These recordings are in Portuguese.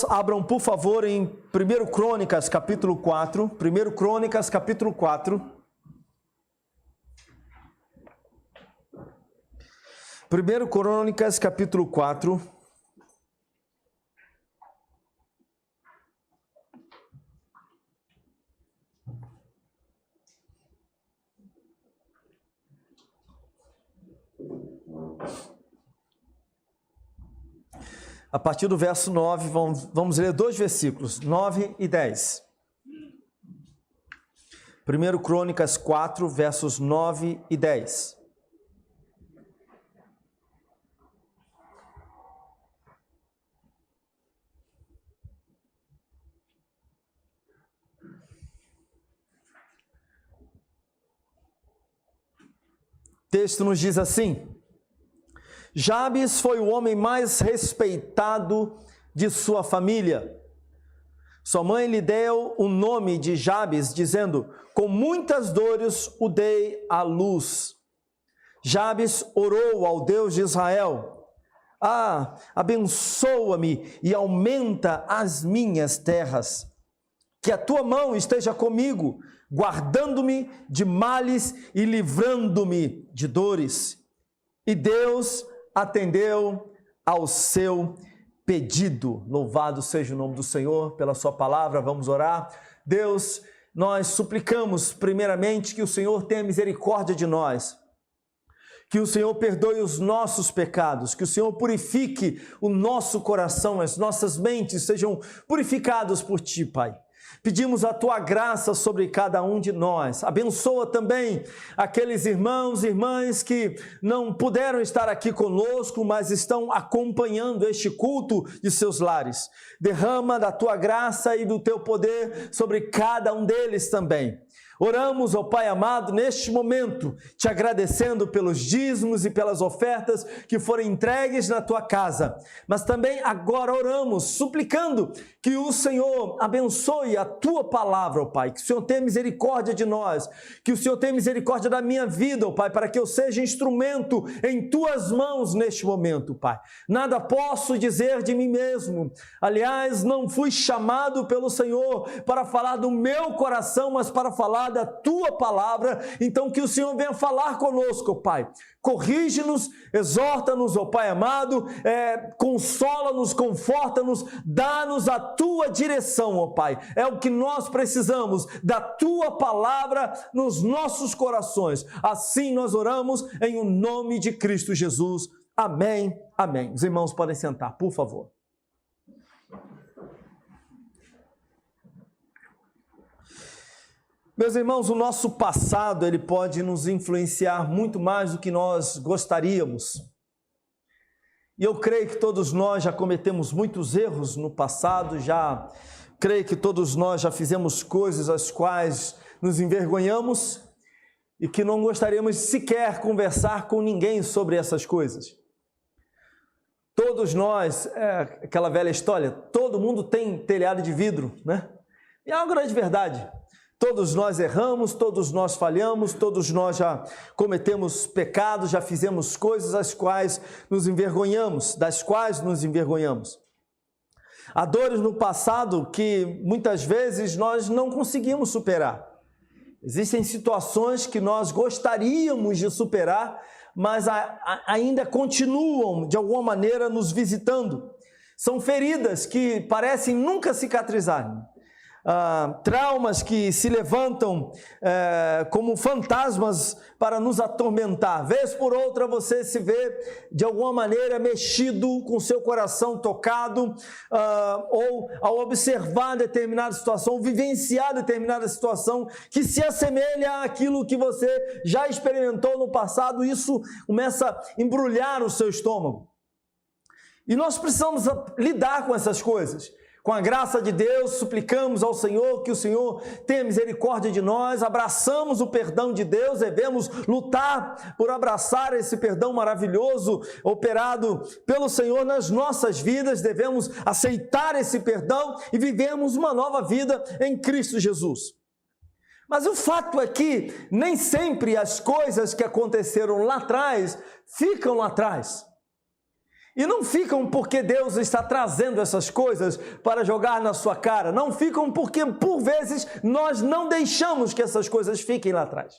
Abram, por favor, em 1 Crônicas, capítulo 4. 1 Crônicas, capítulo 4. 1 Crônicas, capítulo 4. A partir do verso 9, vamos ler dois versículos, 9 e 10. 1 Crônicas 4, versos 9 e 10. O texto nos diz assim: Jabes foi o homem mais respeitado de sua família. Sua mãe lhe deu o nome de Jabes, dizendo: com muitas dores o dei à luz. Jabes orou ao Deus de Israel: abençoa-me e aumenta as minhas terras. Que a tua mão esteja comigo, guardando-me de males e livrando-me de dores. E Deus atendeu ao seu pedido. Louvado seja o nome do Senhor pela sua palavra. Vamos orar. Deus, nós suplicamos primeiramente que o Senhor tenha misericórdia de nós, que o Senhor perdoe os nossos pecados, que o Senhor purifique o nosso coração, as nossas mentes sejam purificados por Ti, Pai. Pedimos a Tua graça sobre cada um de nós. Abençoa também aqueles irmãos e irmãs que não puderam estar aqui conosco, mas estão acompanhando este culto de seus lares. Derrama da Tua graça e do Teu poder sobre cada um deles também. Oramos, ó Pai amado, neste momento, te agradecendo pelos dízimos e pelas ofertas que foram entregues na Tua casa, mas também agora oramos, suplicando que o Senhor abençoe a Tua palavra, ó Pai, que o Senhor tenha misericórdia de nós, que o Senhor tenha misericórdia da minha vida, ó Pai, para que eu seja instrumento em Tuas mãos neste momento, Pai. Nada posso dizer de mim mesmo, aliás, não fui chamado pelo Senhor para falar do meu coração, mas para falar da Tua palavra. Então que o Senhor venha falar conosco, Pai. Corrige-nos, exorta-nos, ó Pai amado, consola-nos, conforta-nos, dá-nos a Tua direção, ó Pai. É o que nós precisamos, da Tua palavra nos nossos corações. Assim nós oramos em o nome de Cristo Jesus. Amém, amém. Os irmãos podem sentar, por favor. Meus irmãos, o nosso passado ele pode nos influenciar muito mais do que nós gostaríamos. E eu creio que todos nós já cometemos muitos erros no passado, creio que todos nós já fizemos coisas as quais nos envergonhamos e que não gostaríamos sequer conversar com ninguém sobre essas coisas. Todos nós, aquela velha história, todo mundo tem telhado de vidro, né? E é uma grande verdade. Todos nós erramos, todos nós falhamos, todos nós já cometemos pecados, já fizemos coisas das quais nos envergonhamos. Há dores no passado que muitas vezes nós não conseguimos superar. Existem situações que nós gostaríamos de superar, mas ainda continuam de alguma maneira nos visitando. São feridas que parecem nunca cicatrizarem. Traumas que se levantam como fantasmas para nos atormentar. Vez por outra você se vê de alguma maneira mexido, com seu coração tocado, ou ao observar determinada situação, ou vivenciar determinada situação que se assemelha àquilo que você já experimentou no passado, isso começa a embrulhar o seu estômago. E nós precisamos lidar com essas coisas. Com a graça de Deus, suplicamos ao Senhor que o Senhor tenha misericórdia de nós, abraçamos o perdão de Deus, devemos lutar por abraçar esse perdão maravilhoso operado pelo Senhor nas nossas vidas, devemos aceitar esse perdão e vivemos uma nova vida em Cristo Jesus. Mas o fato é que nem sempre as coisas que aconteceram lá atrás ficam lá atrás. E não ficam porque Deus está trazendo essas coisas para jogar na sua cara. Não ficam porque, por vezes, nós não deixamos que essas coisas fiquem lá atrás.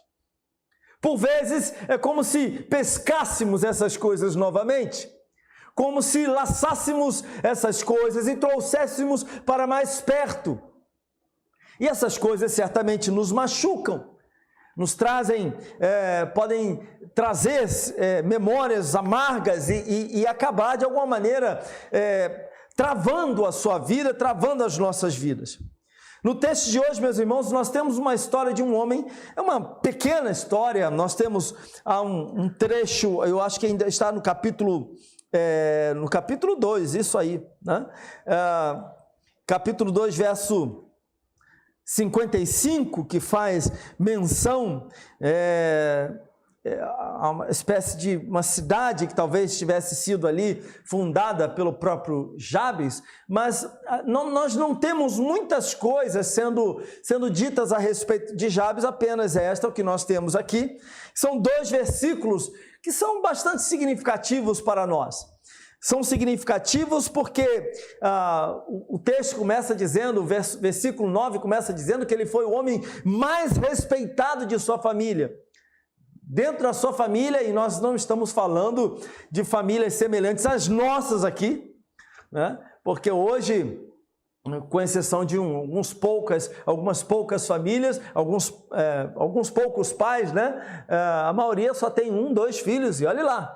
Por vezes, é como se pescássemos essas coisas novamente. Como se laçássemos essas coisas e trouxéssemos para mais perto. E essas coisas certamente nos machucam. Nos trazem, podem trazer memórias amargas e acabar de alguma maneira travando a sua vida, travando as nossas vidas. No texto de hoje, meus irmãos, nós temos uma história de um homem, é uma pequena história, nós temos um trecho, eu acho que ainda está no capítulo 2, isso aí, né? Capítulo 2, verso 55, que faz menção a uma espécie de uma cidade que talvez tivesse sido ali fundada pelo próprio Jabes, mas nós não temos muitas coisas sendo ditas a respeito de Jabes, apenas o que nós temos aqui. São 2 versículos que são bastante significativos para nós. São significativos porque o texto começa dizendo, o versículo 9 começa dizendo que ele foi o homem mais respeitado de sua família. Dentro da sua família, e nós não estamos falando de famílias semelhantes às nossas aqui, né? Porque hoje, com exceção de algumas poucas famílias, alguns poucos pais, né? A maioria só tem 1, 2 filhos, e olhe lá.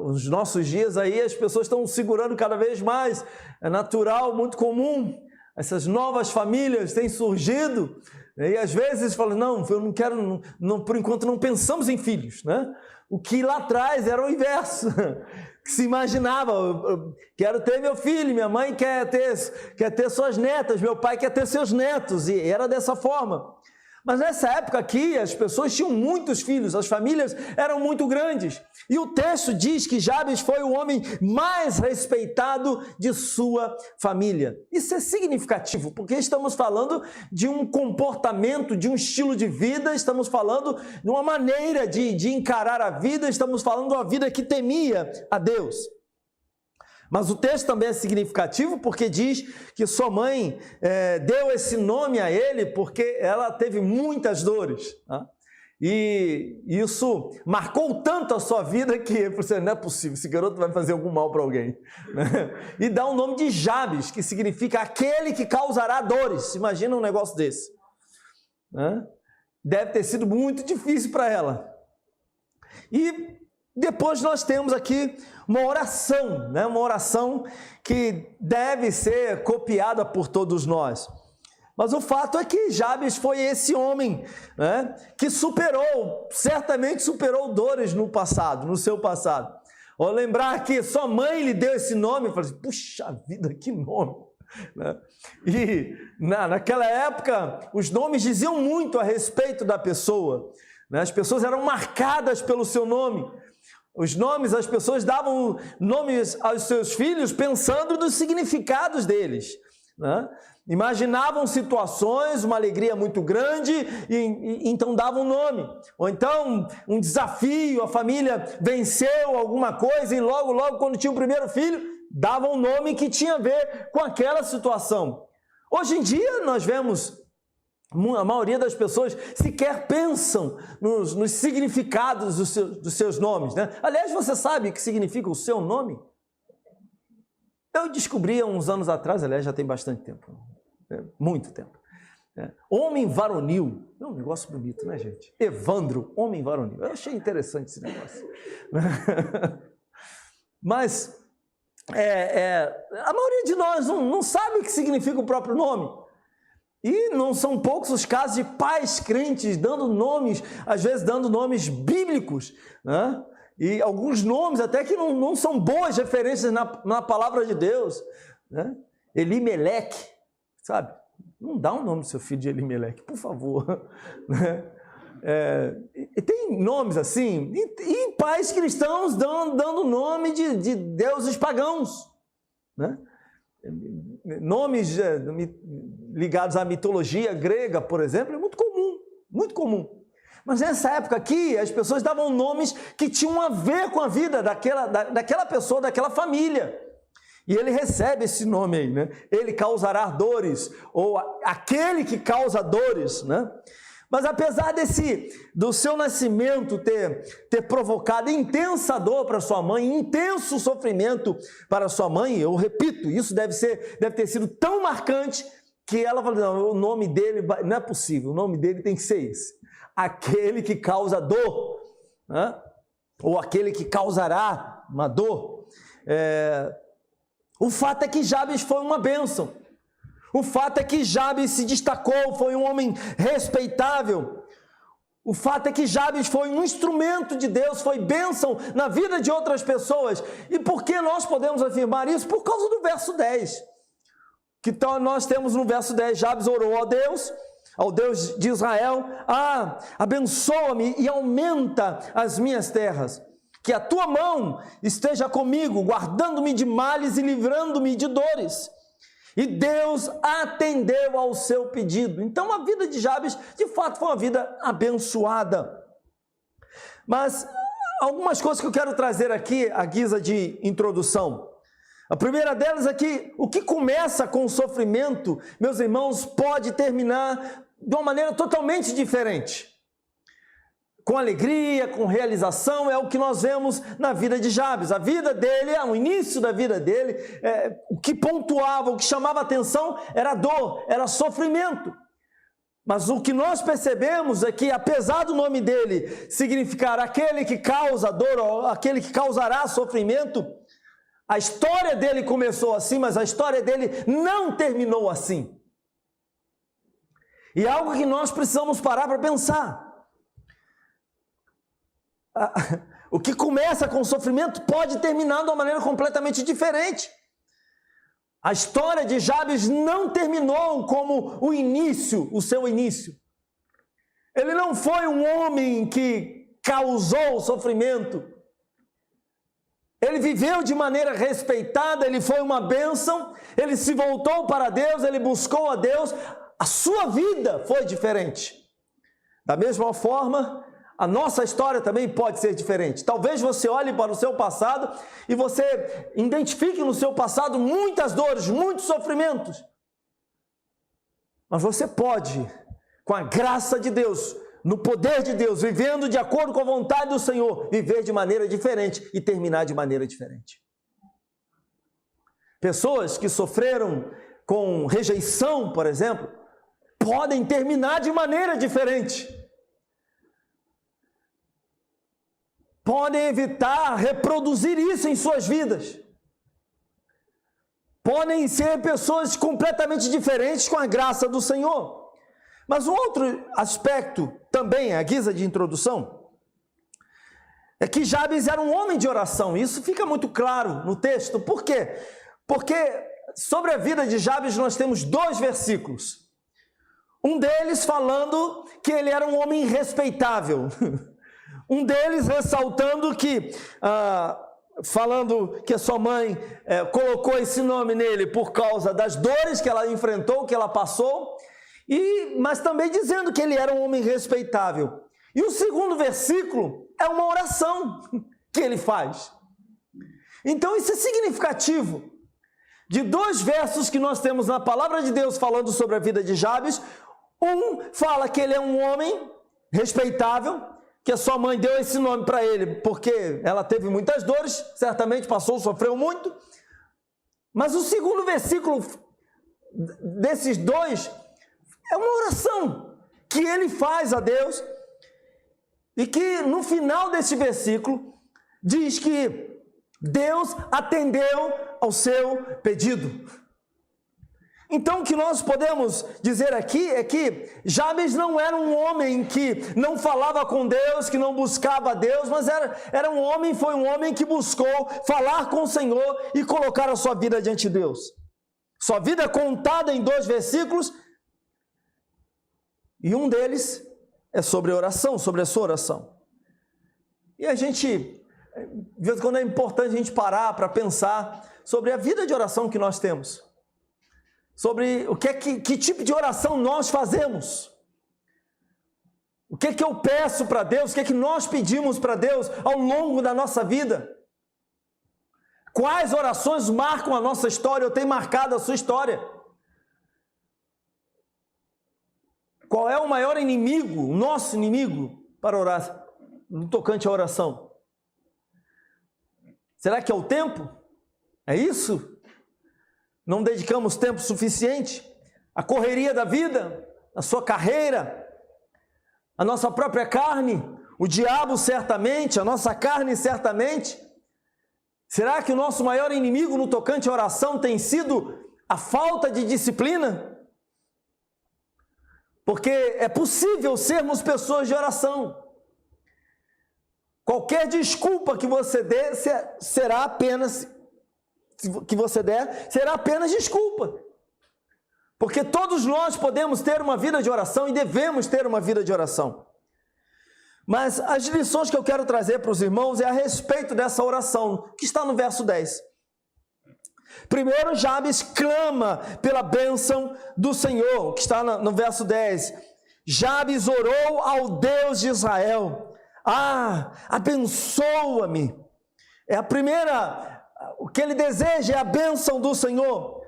Os nossos dias aí as pessoas estão segurando cada vez mais, é natural, muito comum, essas novas famílias têm surgido, e às vezes falam, não, eu não quero, por enquanto não pensamos em filhos, né? O que lá atrás era o inverso, que se imaginava, quero ter meu filho, minha mãe quer ter suas netas, meu pai quer ter seus netos, e era dessa forma. Mas nessa época aqui, as pessoas tinham muitos filhos, as famílias eram muito grandes. E o texto diz que Jabes foi o homem mais respeitado de sua família. Isso é significativo, porque estamos falando de um comportamento, de um estilo de vida, estamos falando de uma maneira de encarar a vida, estamos falando de uma vida que temia a Deus. Mas o texto também é significativo porque diz que sua mãe deu esse nome a ele porque ela teve muitas dores. Tá? E isso marcou tanto a sua vida que você não é possível, esse garoto vai fazer algum mal para alguém. Né? E dá o nome de Jabes, que significa aquele que causará dores. Imagina um negócio desse. Né? Deve ter sido muito difícil para ela. E depois nós temos aqui uma oração, né? Uma oração que deve ser copiada por todos nós. Mas o fato é que Jabes foi esse homem, né? Que certamente superou dores no seu passado. Ou lembrar que sua mãe lhe deu esse nome, eu falei assim, puxa vida, que nome! Né? E naquela época, os nomes diziam muito a respeito da pessoa. Né? As pessoas eram marcadas pelo seu nome. As pessoas davam nomes aos seus filhos pensando nos significados deles, né? Imaginavam situações, uma alegria muito grande e então davam um nome. Ou então um desafio, a família venceu alguma coisa e logo quando tinha o primeiro filho, davam um nome que tinha a ver com aquela situação. Hoje em dia nós vemos a maioria das pessoas sequer pensam nos significados dos seus nomes, né? Aliás, você sabe o que significa o seu nome? Eu descobri há uns anos atrás, aliás, já tem bastante tempo, muito tempo. Homem varonil, é um negócio bonito, né, gente? Evandro, homem varonil. Eu achei interessante esse negócio. Mas a maioria de nós não sabe o que significa o próprio nome. E não são poucos os casos de pais crentes dando nomes, às vezes dando nomes bíblicos, né? E alguns nomes até que não são boas referências na palavra de Deus, né? Elimeleque, sabe? Não dá um nome do seu filho de Elimeleque, por favor. Né? E tem nomes assim, e pais cristãos dando nome de deuses pagãos, né? Nomes ligados à mitologia grega, por exemplo, é muito comum, muito comum. Mas nessa época aqui, as pessoas davam nomes que tinham a ver com a vida daquela pessoa, daquela família. E ele recebe esse nome aí, né? Ele causará dores, ou aquele que causa dores, né? Mas apesar do seu nascimento ter provocado intensa dor para sua mãe, intenso sofrimento para sua mãe, eu repito, isso deve ter sido tão marcante que ela falou, não, o nome dele não é possível, o nome dele tem que ser esse. Aquele que causa dor, né? Ou aquele que causará uma dor. O fato é que Jabes foi uma bênção. O fato é que Jabes se destacou, foi um homem respeitável. O fato é que Jabes foi um instrumento de Deus, foi bênção na vida de outras pessoas. E por que nós podemos afirmar isso? Por causa do verso 10. Que nós temos no verso 10, Jabes orou ao Deus de Israel, abençoa-me e aumenta as minhas terras. Que a tua mão esteja comigo, guardando-me de males e livrando-me de dores. E Deus atendeu ao seu pedido. Então a vida de Jabes, de fato, foi uma vida abençoada. Mas algumas coisas que eu quero trazer aqui à guisa de introdução. A primeira delas é que o que começa com sofrimento, meus irmãos, pode terminar de uma maneira totalmente diferente. Com alegria, com realização, é o que nós vemos na vida de Jabes. A vida dele, o início da vida dele, o que pontuava, o que chamava atenção era dor, era sofrimento. Mas o que nós percebemos é que, apesar do nome dele significar aquele que causa dor, ou aquele que causará sofrimento, a história dele começou assim, mas a história dele não terminou assim. E é algo que nós precisamos parar para pensar. O que começa com sofrimento pode terminar de uma maneira completamente diferente. A história de Jabes não terminou como o seu início. Ele não foi um homem que causou sofrimento. Ele viveu de maneira respeitada, ele foi uma bênção, ele se voltou para Deus, ele buscou a Deus. A sua vida foi diferente. Da mesma forma, a nossa história também pode ser diferente. Talvez você olhe para o seu passado e você identifique no seu passado muitas dores, muitos sofrimentos. Mas você pode, com a graça de Deus, no poder de Deus, vivendo de acordo com a vontade do Senhor, viver de maneira diferente e terminar de maneira diferente. Pessoas que sofreram com rejeição, por exemplo, podem terminar de maneira diferente. Podem evitar reproduzir isso em suas vidas. Podem ser pessoas completamente diferentes com a graça do Senhor. Mas um outro aspecto também, à guisa de introdução, é que Jabes era um homem de oração. Isso fica muito claro no texto. Por quê? Porque sobre a vida de Jabes nós temos 2 versículos. Um deles falando que ele era um homem respeitável. Um deles ressaltando que, falando que a sua mãe colocou esse nome nele por causa das dores que ela enfrentou, que ela passou, mas também dizendo que ele era um homem respeitável. E o segundo versículo é uma oração que ele faz. Então isso é significativo. De 2 versos que nós temos na palavra de Deus falando sobre a vida de Jabes, um fala que ele é um homem respeitável, que a sua mãe deu esse nome para ele porque ela teve muitas dores, certamente sofreu muito. Mas o segundo versículo desses 2 é uma oração que ele faz a Deus e que no final desse versículo diz que Deus atendeu ao seu pedido. Então, o que nós podemos dizer aqui é que Jabes não era um homem que não falava com Deus, que não buscava Deus, mas foi um homem que buscou falar com o Senhor e colocar a sua vida diante de Deus. Sua vida contada em 2 versículos, e um deles é sobre oração, sobre a sua oração. E a gente, de vez em quando é importante a gente parar para pensar sobre a vida de oração que nós temos. Sobre que tipo de oração nós fazemos. O que que eu peço para Deus? O que que nós pedimos para Deus ao longo da nossa vida? Quais orações marcam a nossa história ou têm marcado a sua história? Qual é o maior inimigo, o nosso inimigo, para orar, no tocante à oração? Será que é o tempo? É isso? Não dedicamos tempo suficiente? A correria da vida, a sua carreira, a nossa própria carne, o diabo certamente, a nossa carne certamente. Será que o nosso maior inimigo no tocante à oração tem sido a falta de disciplina? Porque é possível sermos pessoas de oração. Qualquer desculpa que você dê será apenas desculpa. Porque todos nós podemos ter uma vida de oração e devemos ter uma vida de oração. Mas as lições que eu quero trazer para os irmãos é a respeito dessa oração, que está no verso 10. Primeiro, Jabes clama pela bênção do Senhor, que está no verso 10. Jabes orou ao Deus de Israel. Abençoa-me. O que ele deseja é a bênção do Senhor.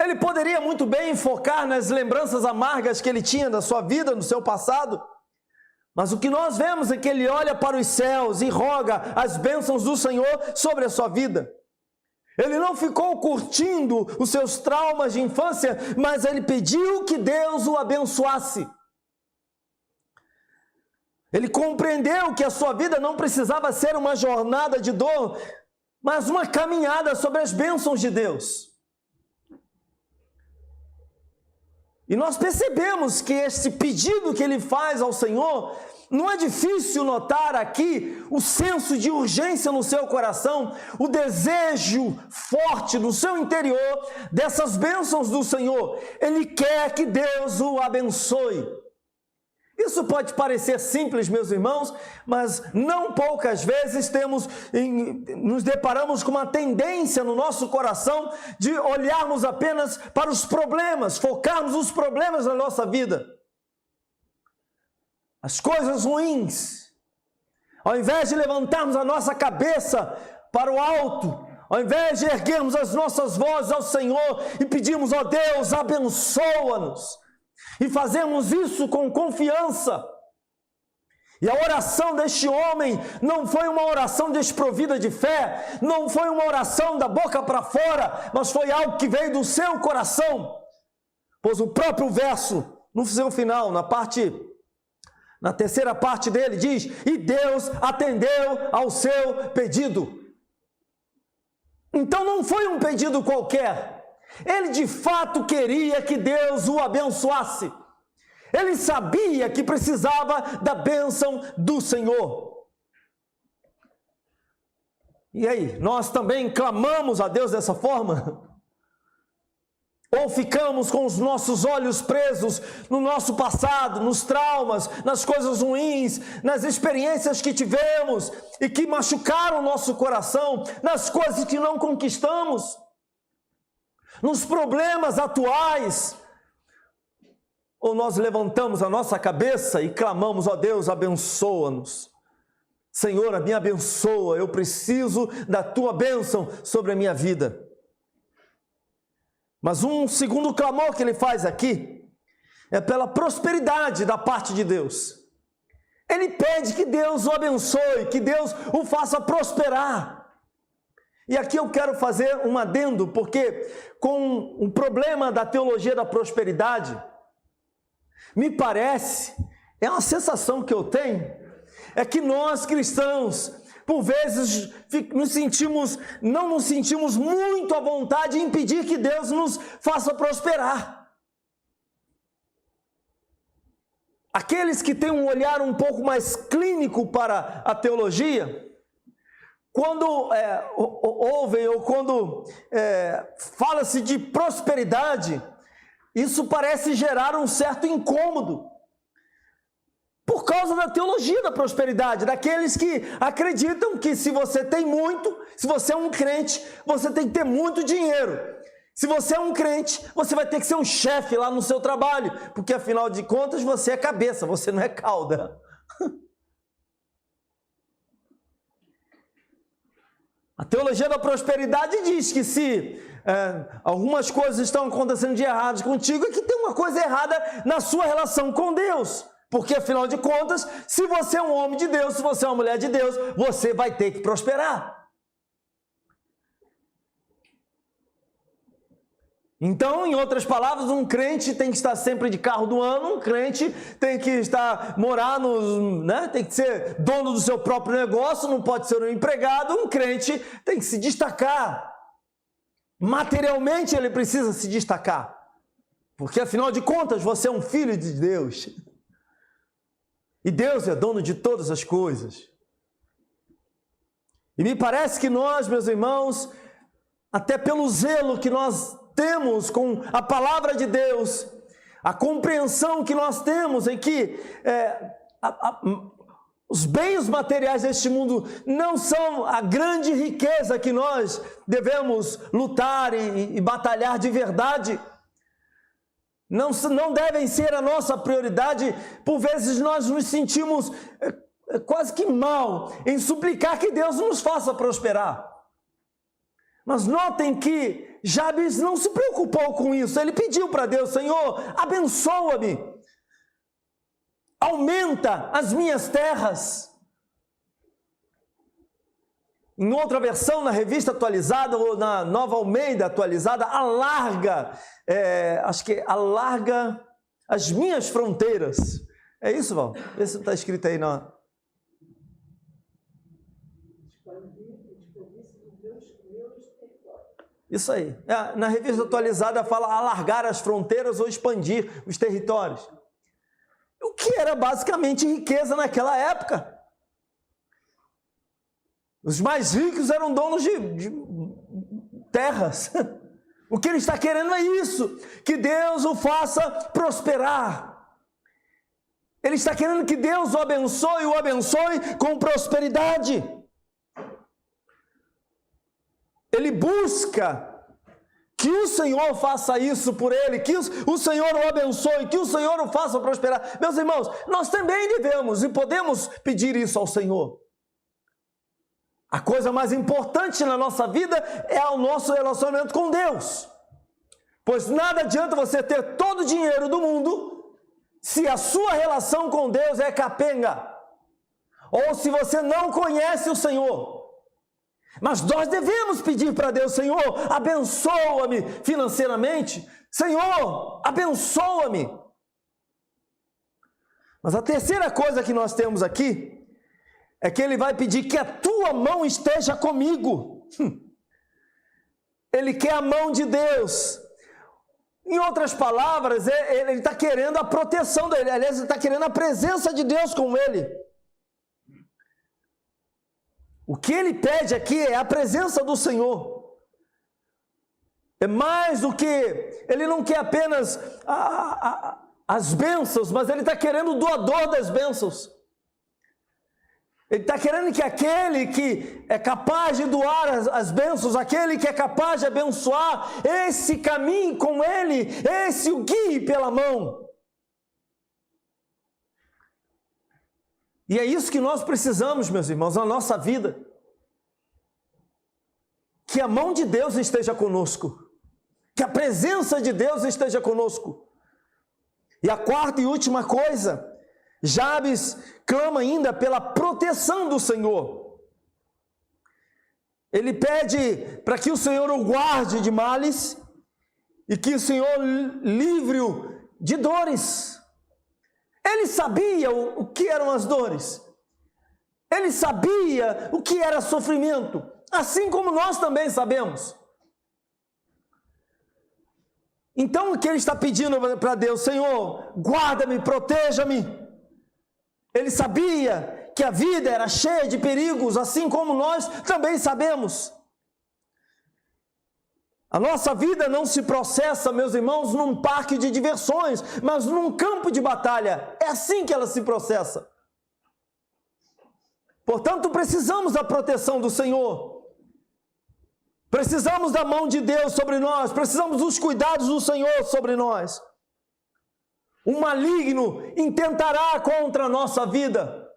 Ele poderia muito bem focar nas lembranças amargas que ele tinha da sua vida, no seu passado. Mas o que nós vemos é que ele olha para os céus e roga as bênçãos do Senhor sobre a sua vida. Ele não ficou curtindo os seus traumas de infância, mas ele pediu que Deus o abençoasse. Ele compreendeu que a sua vida não precisava ser uma jornada de dor, mas uma caminhada sobre as bênçãos de Deus. E nós percebemos que esse pedido que ele faz ao Senhor, não é difícil notar aqui o senso de urgência no seu coração, o desejo forte no seu interior dessas bênçãos do Senhor. Ele quer que Deus o abençoe. Isso pode parecer simples, meus irmãos, mas não poucas vezes nos deparamos com uma tendência no nosso coração de olharmos apenas para os problemas, focarmos os problemas na nossa vida. As coisas ruins. Ao invés de levantarmos a nossa cabeça para o alto, ao invés de erguermos as nossas vozes ao Senhor e pedirmos, ó Deus, abençoa-nos, e fazemos isso com confiança. E a oração deste homem não foi uma oração desprovida de fé, não foi uma oração da boca para fora, mas foi algo que veio do seu coração. Pois o próprio verso, no seu final, na terceira parte dele, diz: e Deus atendeu ao seu pedido. Então não foi um pedido qualquer. Ele de fato queria que Deus o abençoasse. Ele sabia que precisava da bênção do Senhor. E aí, nós também clamamos a Deus dessa forma? Ou ficamos com os nossos olhos presos no nosso passado, nos traumas, nas coisas ruins, nas experiências que tivemos e que machucaram o nosso coração, nas coisas que não conquistamos, nos problemas atuais? Ou nós levantamos a nossa cabeça e clamamos, ó Deus, abençoa-nos. Senhor, me abençoa, eu preciso da tua bênção sobre a minha vida. Mas um segundo clamor que ele faz aqui é pela prosperidade da parte de Deus. Ele pede que Deus o abençoe, que Deus o faça prosperar. E aqui eu quero fazer um adendo, porque com o problema da teologia da prosperidade, me parece, é uma sensação que eu tenho, é que nós cristãos, por vezes, não nos sentimos muito à vontade em pedir que Deus nos faça prosperar. Aqueles que têm um olhar um pouco mais clínico para a teologia, quando ouvem ou quando fala-se de prosperidade, isso parece gerar um certo incômodo, por causa da teologia da prosperidade, daqueles que acreditam que se você tem muito, se você é um crente, você tem que ter muito dinheiro. Se você é um crente, você vai ter que ser um chefe lá no seu trabalho, porque afinal de contas você é cabeça, você não é cauda. A teologia da prosperidade diz que se algumas coisas estão acontecendo de errado contigo, é que tem uma coisa errada na sua relação com Deus. Porque afinal de contas, se você é um homem de Deus, se você é uma mulher de Deus, você vai ter que prosperar. Então, em outras palavras, um crente tem que estar sempre de carro do ano, um crente tem que tem que ser dono do seu próprio negócio, não pode ser um empregado, um crente tem que se destacar. Materialmente ele precisa se destacar, porque afinal de contas você é um filho de Deus. E Deus é dono de todas as coisas. E me parece que nós, meus irmãos, até pelo zelo que nós temos com a palavra de Deus, a compreensão que nós temos em que os bens materiais deste mundo não são a grande riqueza que nós devemos lutar e batalhar de verdade. Não devem ser a nossa prioridade. Por vezes nós nos sentimos quase que mal em suplicar que Deus nos faça prosperar. Mas notem que Jabes não se preocupou com isso. Ele pediu para Deus: Senhor, abençoa-me, aumenta as minhas terras. Em outra versão, na Revista Atualizada ou na Nova Almeida Atualizada, alarga as minhas fronteiras. É isso, Val? Vê se está escrito aí na... Isso aí. Na Revista Atualizada fala alargar as fronteiras ou expandir os territórios. O que era basicamente riqueza naquela época. Os mais ricos eram donos de terras. O que ele está querendo é isso, que Deus o faça prosperar. Ele está querendo que Deus o abençoe com prosperidade. Ele busca que o Senhor faça isso por ele, que o Senhor o abençoe, que o Senhor o faça prosperar. Meus irmãos, nós também devemos e podemos pedir isso ao Senhor. A coisa mais importante na nossa vida é o nosso relacionamento com Deus. Pois nada adianta você ter todo o dinheiro do mundo se a sua relação com Deus é capenga, ou se você não conhece o Senhor. Mas nós devemos pedir para Deus: Senhor, abençoa-me financeiramente. Senhor, abençoa-me. Mas a terceira coisa que nós temos aqui é que ele vai pedir que a tua mão esteja comigo. Ele quer a mão de Deus. Em outras palavras, ele está querendo a proteção dele. Aliás, ele está querendo a presença de Deus com ele. O que ele pede aqui é a presença do Senhor. É mais do que... Ele não quer apenas as bênçãos, mas ele está querendo o doador das bênçãos. Ele está querendo que aquele que é capaz de doar as bênçãos, aquele que é capaz de abençoar, esse caminhe com ele, esse o guie pela mão. E é isso que nós precisamos, meus irmãos, na nossa vida. Que a mão de Deus esteja conosco. Que a presença de Deus esteja conosco. E a quarta e última coisa, Jabes clama ainda pela proteção do Senhor. Ele pede para que o Senhor o guarde de males e que o Senhor livre-o de dores. Ele sabia o que eram as dores. Ele sabia o que era sofrimento, assim como nós também sabemos. Então o que ele está pedindo para Deus? Senhor, guarda-me, proteja-me. Ele sabia que a vida era cheia de perigos, assim como nós também sabemos. A nossa vida não se processa, meus irmãos, num parque de diversões, mas num campo de batalha. É assim que ela se processa. Portanto, precisamos da proteção do Senhor. Precisamos da mão de Deus sobre nós, precisamos dos cuidados do Senhor sobre nós. O maligno intentará contra a nossa vida.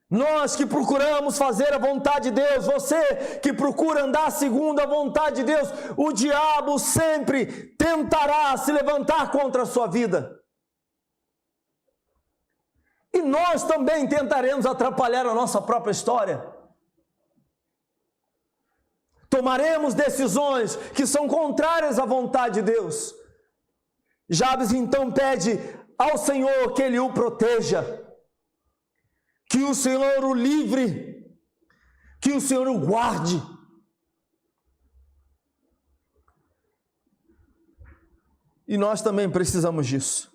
Nós que procuramos fazer a vontade de Deus, você que procura andar segundo a vontade de Deus, o diabo sempre tentará se levantar contra a sua vida. E nós também tentaremos atrapalhar a nossa própria história. Tomaremos decisões que são contrárias à vontade de Deus. Jabes então pede ao Senhor que Ele o proteja, que o Senhor o livre, que o Senhor o guarde. E nós também precisamos disso.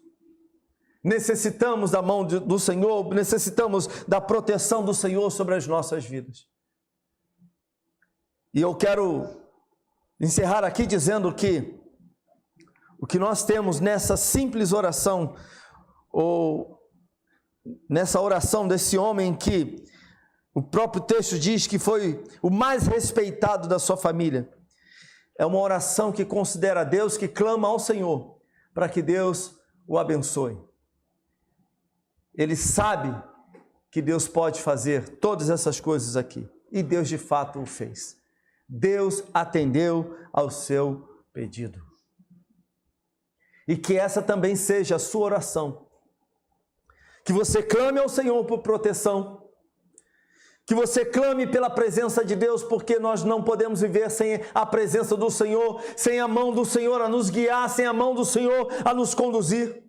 Necessitamos da mão do Senhor, necessitamos da proteção do Senhor sobre as nossas vidas. E eu quero encerrar aqui dizendo que o que nós temos nessa simples oração, ou nessa oração desse homem que o próprio texto diz que foi o mais respeitado da sua família, é uma oração que considera Deus, que clama ao Senhor para que Deus o abençoe. Ele sabe que Deus pode fazer todas essas coisas aqui, e Deus de fato o fez. Deus atendeu ao seu pedido. E que essa também seja a sua oração. Que você clame ao Senhor por proteção. Que você clame pela presença de Deus, porque nós não podemos viver sem a presença do Senhor, sem a mão do Senhor a nos guiar, sem a mão do Senhor a nos conduzir.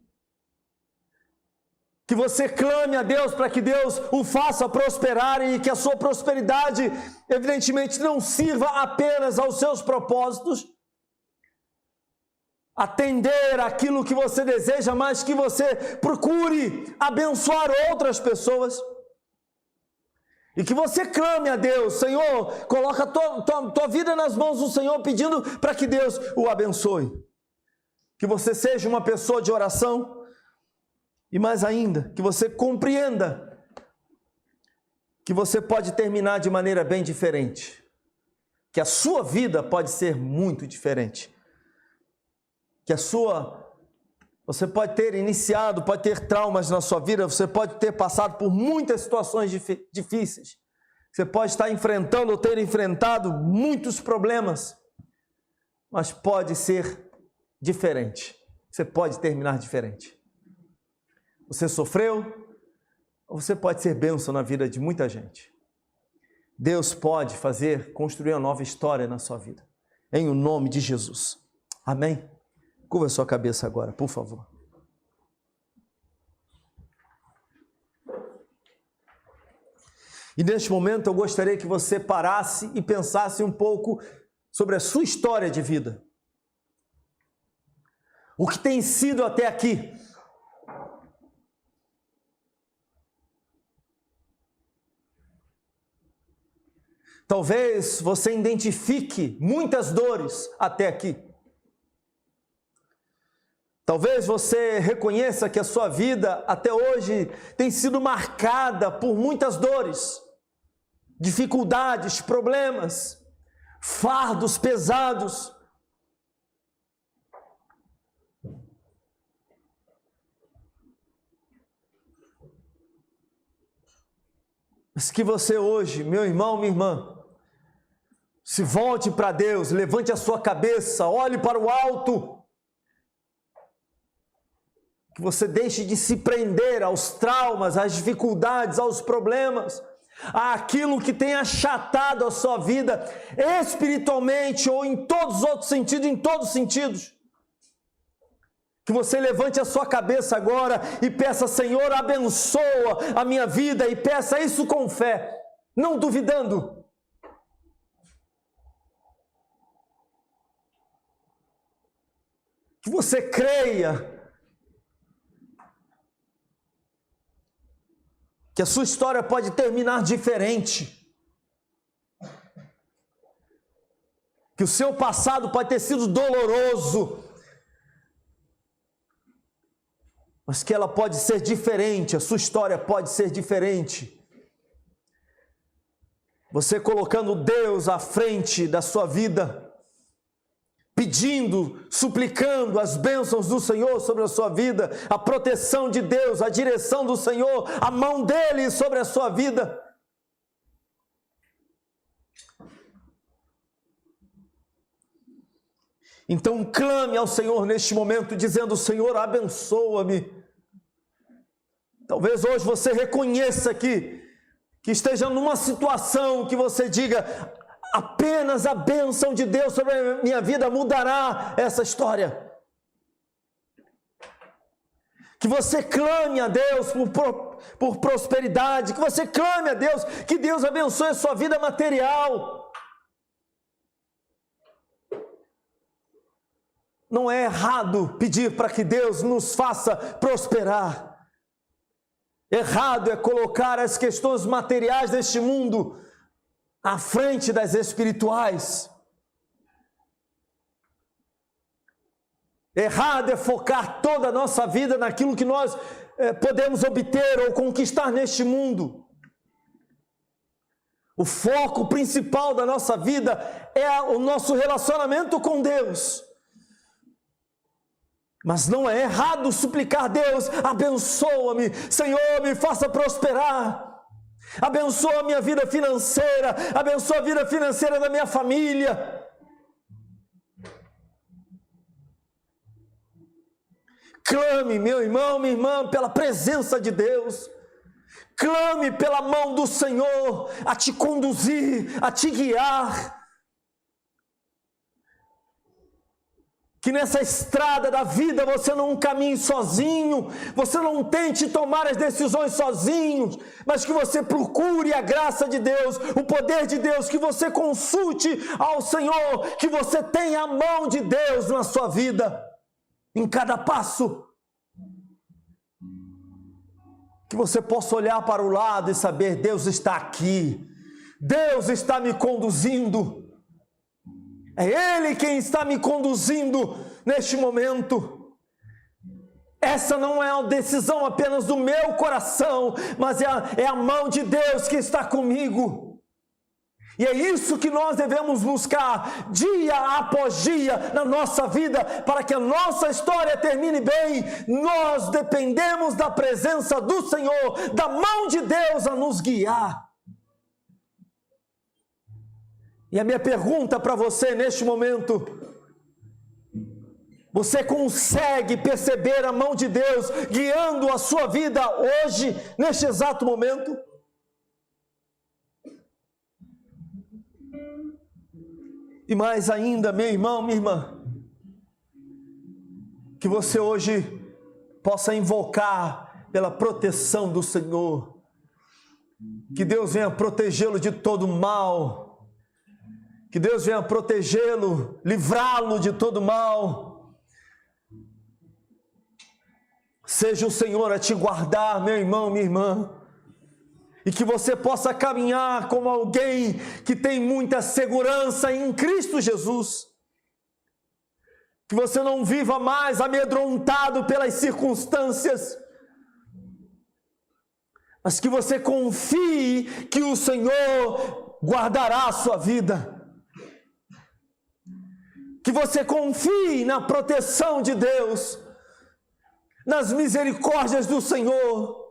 Que você clame a Deus para que Deus o faça prosperar e que a sua prosperidade, evidentemente, não sirva apenas aos seus propósitos, atender aquilo que você deseja, mas que você procure abençoar outras pessoas. E que você clame a Deus, Senhor, coloca a tua vida nas mãos do Senhor, pedindo para que Deus o abençoe. Que você seja uma pessoa de oração. E mais ainda, que você compreenda que você pode terminar de maneira bem diferente, que a sua vida pode ser muito diferente, que você pode ter iniciado, pode ter traumas na sua vida, você pode ter passado por muitas situações difíceis, você pode estar enfrentando ou ter enfrentado muitos problemas, mas pode ser diferente, você pode terminar diferente. Você sofreu, ou você pode ser bênção na vida de muita gente. Deus pode construir uma nova história na sua vida, em o nome de Jesus. Amém? Curva a sua cabeça agora, por favor. E neste momento eu gostaria que você parasse e pensasse um pouco sobre a sua história de vida. O que tem sido até aqui? Talvez você identifique muitas dores até aqui. Talvez você reconheça que a sua vida até hoje tem sido marcada por muitas dores, dificuldades, problemas, fardos pesados. Mas que você hoje, meu irmão, minha irmã, se volte para Deus, levante a sua cabeça, olhe para o alto. Que você deixe de se prender aos traumas, às dificuldades, aos problemas, àquilo que tem achatado a sua vida espiritualmente ou em todos os outros sentidos, em todos os sentidos. Que você levante a sua cabeça agora e peça, Senhor, abençoa a minha vida, e peça isso com fé, não duvidando. Que você creia que a sua história pode terminar diferente, que o seu passado pode ter sido doloroso, mas que ela pode ser diferente, a sua história pode ser diferente. Você colocando Deus à frente da sua vida, pedindo, suplicando as bênçãos do Senhor sobre a sua vida, a proteção de Deus, a direção do Senhor, a mão dele sobre a sua vida. Então clame ao Senhor neste momento, dizendo: Senhor, abençoa-me. Talvez hoje você reconheça que esteja numa situação que você diga: apenas a bênção de Deus sobre a minha vida mudará essa história. Que você clame a Deus por prosperidade, que você clame a Deus, que Deus abençoe a sua vida material. Não é errado pedir para que Deus nos faça prosperar. Errado é colocar as questões materiais deste mundo à frente das espirituais. Errado é focar toda a nossa vida naquilo que nós podemos obter ou conquistar neste mundo. O foco principal da nossa vida é o nosso relacionamento com Deus. Mas não é errado suplicar a Deus: abençoa-me, Senhor, me faça prosperar. Abençoa a minha vida financeira, abençoa a vida financeira da minha família. Clame, meu irmão, minha irmã, pela presença de Deus. Clame pela mão do Senhor a te conduzir, a te guiar. Que nessa estrada da vida você não caminhe sozinho, você não tente tomar as decisões sozinho, mas que você procure a graça de Deus, o poder de Deus, que você consulte ao Senhor, que você tenha a mão de Deus na sua vida, em cada passo. Que você possa olhar para o lado e saber: Deus está aqui, Deus está me conduzindo. É Ele quem está me conduzindo neste momento. Essa não é uma decisão apenas do meu coração, mas é a mão de Deus que está comigo. E é isso que nós devemos buscar dia após dia na nossa vida, para que a nossa história termine bem. Nós dependemos da presença do Senhor, da mão de Deus a nos guiar. E a minha pergunta para você neste momento: você consegue perceber a mão de Deus guiando a sua vida hoje, neste exato momento? E mais ainda, meu irmão, minha irmã, que você hoje possa invocar pela proteção do Senhor, que Deus venha protegê-lo de todo mal, que Deus venha protegê-lo, livrá-lo de todo mal. Seja o Senhor a te guardar, meu irmão, minha irmã, e que você possa caminhar como alguém que tem muita segurança em Cristo Jesus. Que você não viva mais amedrontado pelas circunstâncias, mas que você confie que o Senhor guardará a sua vida. Que você confie na proteção de Deus, nas misericórdias do Senhor.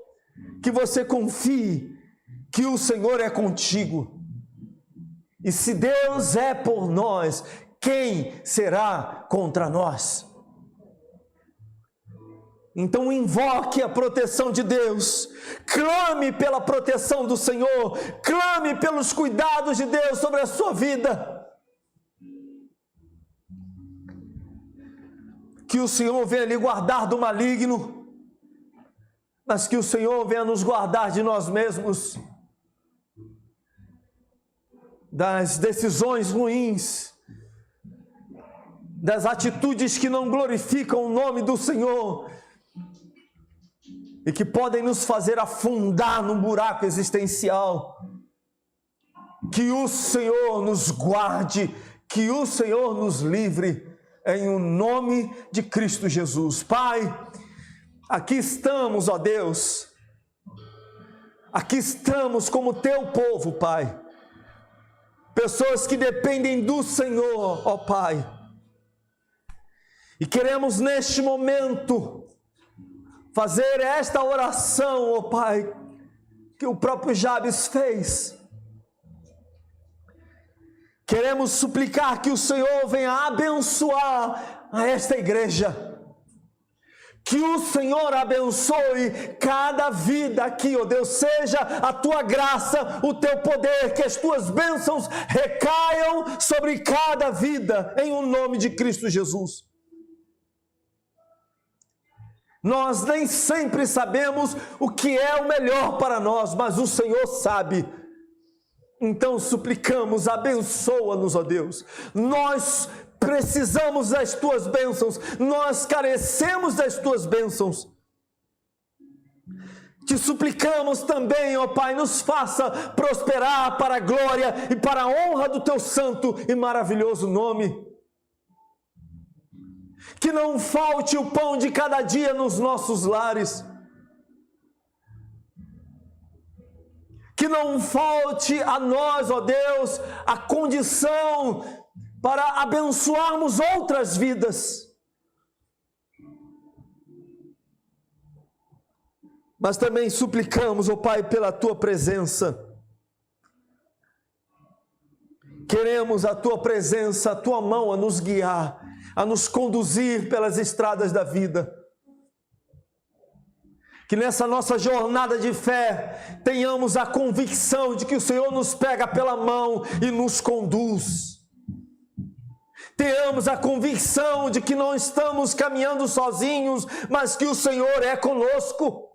Que você confie que o Senhor é contigo. E se Deus é por nós, quem será contra nós? Então invoque a proteção de Deus, clame pela proteção do Senhor, clame pelos cuidados de Deus sobre a sua vida. Que o Senhor venha lhe guardar do maligno, mas que o Senhor venha nos guardar de nós mesmos, das decisões ruins, das atitudes que não glorificam o nome do Senhor e que podem nos fazer afundar num buraco existencial. Que o Senhor nos guarde, que o Senhor nos livre, em o nome de Cristo Jesus. Pai, aqui estamos, ó Deus, aqui estamos como teu povo, Pai, pessoas que dependem do Senhor, ó Pai. E queremos neste momento fazer esta oração, ó Pai, que o próprio Jabes fez. Queremos suplicar que o Senhor venha abençoar a esta igreja. Que o Senhor abençoe cada vida aqui, ó Deus, seja a tua graça, o teu poder, que as tuas bênçãos recaiam sobre cada vida, em o nome de Cristo Jesus. Nós nem sempre sabemos o que é o melhor para nós, mas o Senhor sabe. Então suplicamos, abençoa-nos, ó Deus. Nós precisamos das tuas bênçãos, nós carecemos das tuas bênçãos. Te suplicamos também, ó Pai, nos faça prosperar para a glória e para a honra do teu santo e maravilhoso nome. Que não falte o pão de cada dia nos nossos lares. Que não falte a nós, ó Deus, a condição para abençoarmos outras vidas. Mas também suplicamos, ó Pai, pela tua presença. Queremos a tua presença, a tua mão a nos guiar, a nos conduzir pelas estradas da vida. Que nessa nossa jornada de fé tenhamos a convicção de que o Senhor nos pega pela mão e nos conduz. Tenhamos a convicção de que não estamos caminhando sozinhos, mas que o Senhor é conosco.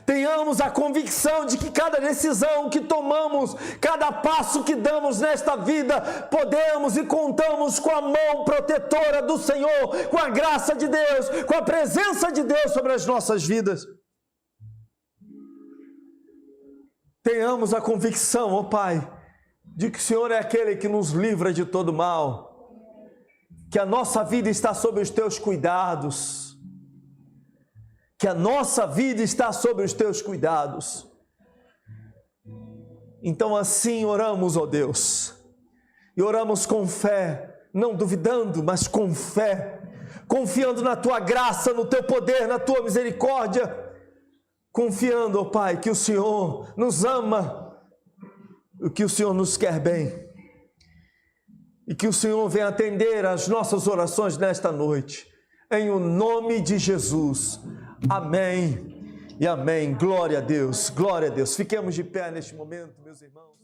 Tenhamos a convicção de que cada decisão que tomamos, cada passo que damos nesta vida, podemos e contamos com a mão protetora do Senhor, com a graça de Deus, com a presença de Deus sobre as nossas vidas. Tenhamos a convicção, ó Pai, de que o Senhor é aquele que nos livra de todo mal, que a nossa vida está sob os teus cuidados, que a nossa vida está sob os teus cuidados. Então assim oramos, ó Deus, e oramos com fé, não duvidando, mas com fé, confiando na tua graça, no teu poder, na tua misericórdia, confiando, ó Pai, que o Senhor nos ama, que o Senhor nos quer bem, e que o Senhor venha atender às nossas orações nesta noite, em o nome de Jesus. Amém e amém. Glória a Deus, glória a Deus. Fiquemos de pé neste momento, meus irmãos.